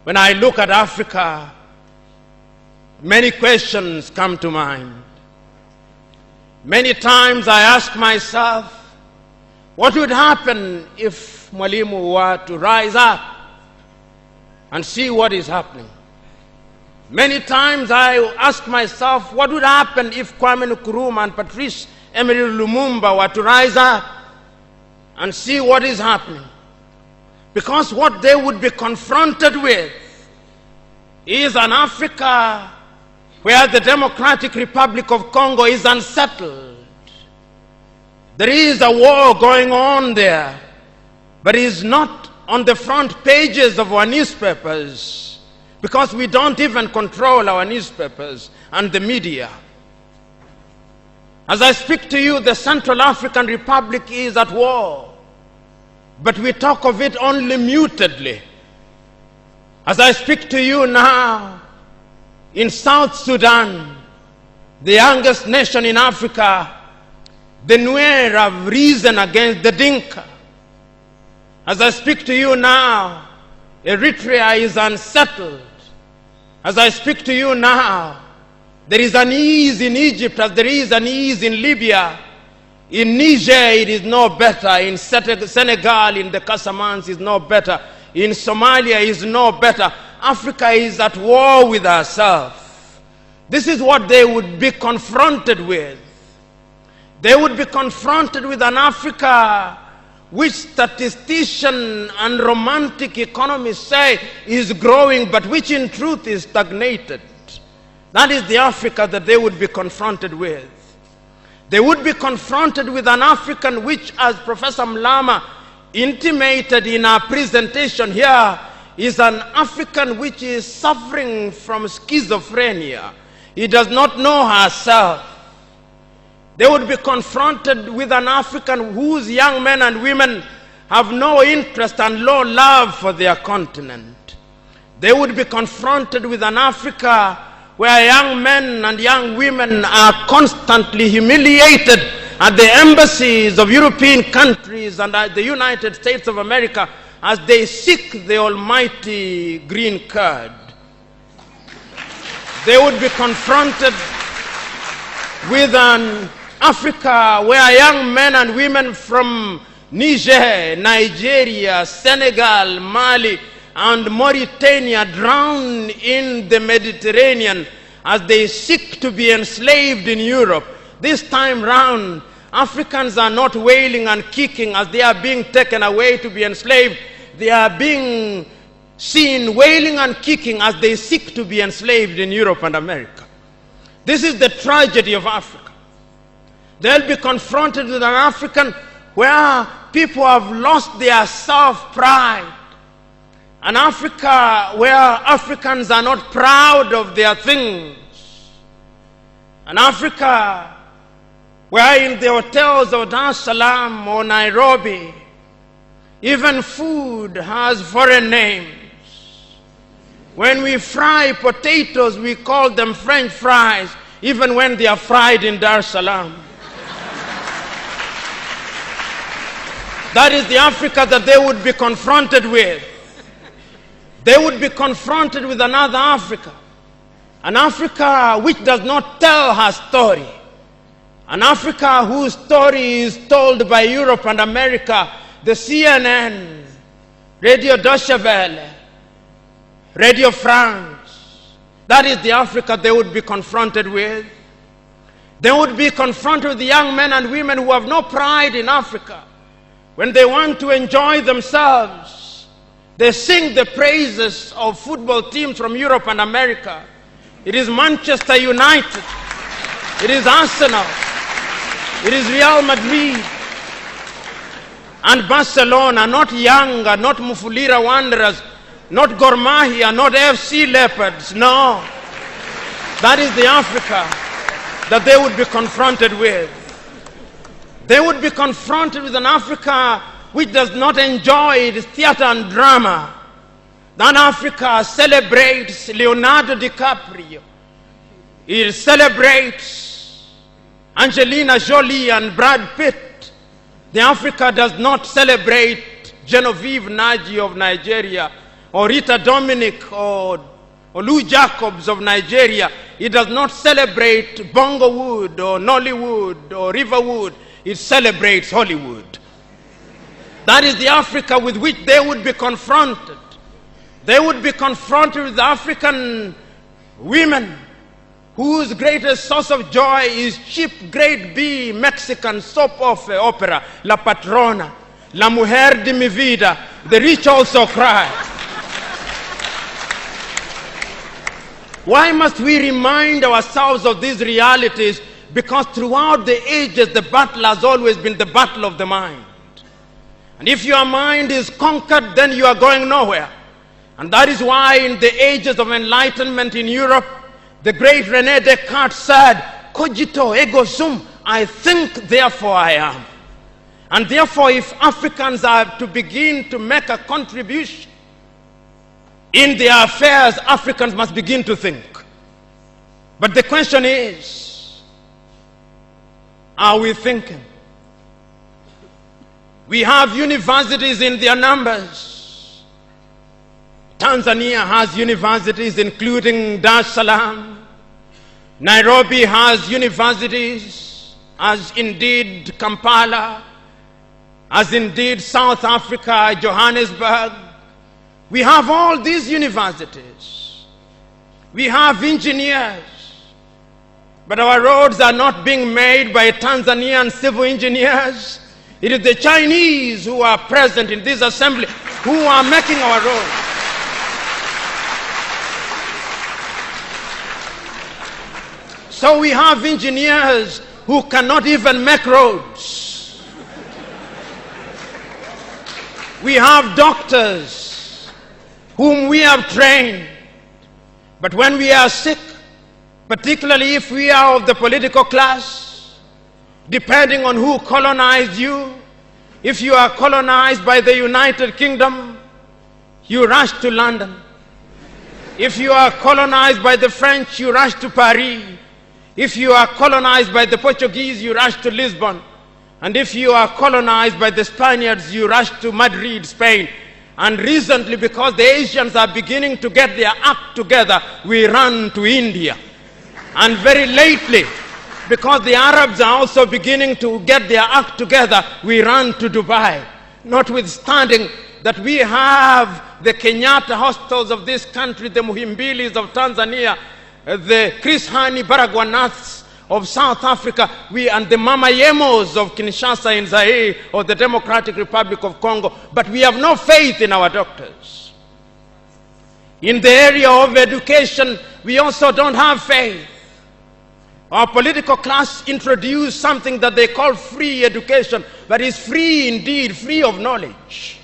When I look at Africa, many questions come to mind. Many times I ask myself, what would happen if Mwalimu were to rise up and see what is happening? Many times I ask myself, what would happen if Kwame Nkrumah and Patrice Emery Lumumba were to rise up and see what is happening? Because what they would be confronted with is an Africa where the Democratic Republic of Congo is unsettled. There is a war going on there, but it is not on the front pages of our newspapers, because we don't even control our newspapers and the media. As I speak to you, the Central African Republic is at war, but we talk of it only mutedly. As I speak to you now, in South Sudan, the youngest nation in Africa, the Nuer have risen against the Dinka. As I speak to you now, Eritrea is unsettled. As I speak to you now, there is an ease in Egypt as there is an ease in Libya. In Niger, it is no better. In Senegal, in the Casamance, is no better. In Somalia, is no better. Africa is at war with herself. This is what they would be confronted with. They would be confronted with an Africa which statisticians and romantic economists say is growing, but which in truth is stagnated. That is the Africa that they would be confronted with. They would be confronted with an African which, as Professor Mlama intimated in our presentation here, is an African which is suffering from schizophrenia. He does not know herself. They would be confronted with an African whose young men and women have no interest and low love for their continent. They would be confronted with an Africa where young men and young women are constantly humiliated at the embassies of European countries and at the United States of America as they seek the almighty green card. They would be confronted with an Africa where young men and women from Niger, Nigeria, Senegal, Mali, and Mauritania drown in the Mediterranean as they seek to be enslaved in Europe. This time round, Africans are not wailing and kicking as they are being taken away to be enslaved. They are being seen wailing and kicking as they seek to be enslaved in Europe and America. This is the tragedy of Africa. They'll be confronted with an African where people have lost their self-pride. An Africa where Africans are not proud of their things. An Africa where in the hotels of Dar es Salaam or Nairobi, even food has foreign names. When we fry potatoes, we call them French fries, even when they are fried in Dar es Salaam. That is the Africa that they would be confronted with. They would be confronted with another Africa. An Africa which does not tell her story. An Africa whose story is told by Europe and America, the CNN, Radio Deutsche Welle, Radio France. That is the Africa they would be confronted with. They would be confronted with the young men and women who have no pride in Africa. When they want to enjoy themselves, they sing the praises of football teams from Europe and America. It is Manchester United. It is Arsenal. It is Real Madrid. And Barcelona, not Yanga, not Mufulira Wanderers, not Gor Mahia, not FC Leopards. No. That is the Africa that they would be confronted with. They would be confronted with an Africa which does not enjoy its theater and drama. That Africa celebrates Leonardo DiCaprio. It celebrates Angelina Jolie and Brad Pitt. The Africa does not celebrate Genevieve Naji of Nigeria or Rita Dominic or Lou Jacobs of Nigeria, it does not celebrate Bongowood or Nollywood or Riverwood. It celebrates Hollywood. That is the Africa with which they would be confronted. They would be confronted with African women whose greatest source of joy is cheap grade B Mexican soap opera, La Patrona, La Mujer de mi Vida, The Rich Also Cry. Why must we remind ourselves of these realities? Because throughout the ages, the battle has always been the battle of the mind. And if your mind is conquered, then you are going nowhere. And that is why in the ages of enlightenment in Europe, the great René Descartes said, cogito ergo sum, I think, therefore I am. And therefore, if Africans are to begin to make a contribution in their affairs, Africans must begin to think. But the question is, are we thinking? We have universities in their numbers. Tanzania has universities including Dar es Salaam. Nairobi has universities, as indeed Kampala, as indeed South Africa, Johannesburg. We have all these universities. We have engineers. But our roads are not being made by Tanzanian civil engineers. It is the Chinese who are present in this assembly who are making our roads. So we have engineers who cannot even make roads. We have doctors whom we have trained. But when we are sick, particularly if we are of the political class, depending on who colonized you, if you are colonized by the United Kingdom, you rush to London. If you are colonized by the French, you rush to Paris. If you are colonized by the Portuguese, you rush to Lisbon. And if you are colonized by the Spaniards, you rush to Madrid, Spain. And recently, because the Asians are beginning to get their act together, we run to India. And very lately, because the Arabs are also beginning to get their act together, we run to Dubai. Notwithstanding that we have the Kenyatta hostels of this country, the Muhimbilis of Tanzania, the Chris Hani Baragwanaths of South Africa, and the Mama Yemos of Kinshasa in Zaire or the Democratic Republic of Congo, but we have no faith in our doctors. In the area of education, we also don't have faith. Our political class introduced something that they call free education, but it's free indeed, free of knowledge.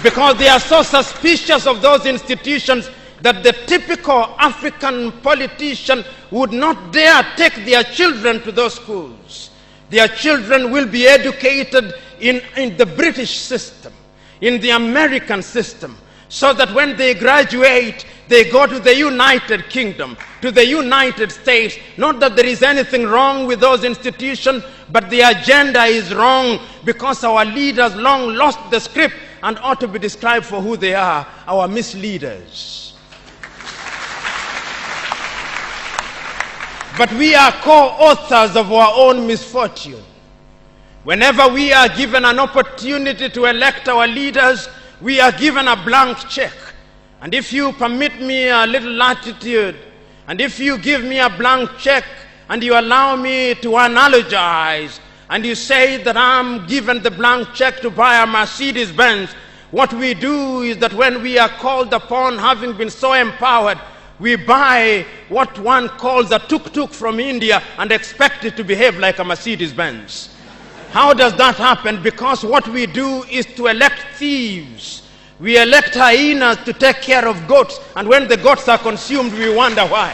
Because they are so suspicious of those institutions that the typical African politician would not dare take their children to those schools. Their children will be educated in the British system, in the American system, so that when they graduate, they go to the United Kingdom, to the United States. Not that there is anything wrong with those institutions, but the agenda is wrong because our leaders long lost the script and ought to be described for who they are, our misleaders. But we are co-authors of our own misfortune. Whenever we are given an opportunity to elect our leaders, we are given a blank check. And if you permit me a little latitude, and if you give me a blank check, and you allow me to analogize, and you say that I'm given the blank check to buy a Mercedes Benz, what we do is that when we are called upon, having been so empowered, we buy what one calls a tuk-tuk from India and expect it to behave like a Mercedes Benz. How does that happen? Because what we do is to elect thieves. We elect hyenas to take care of goats, and when the goats are consumed, we wonder why.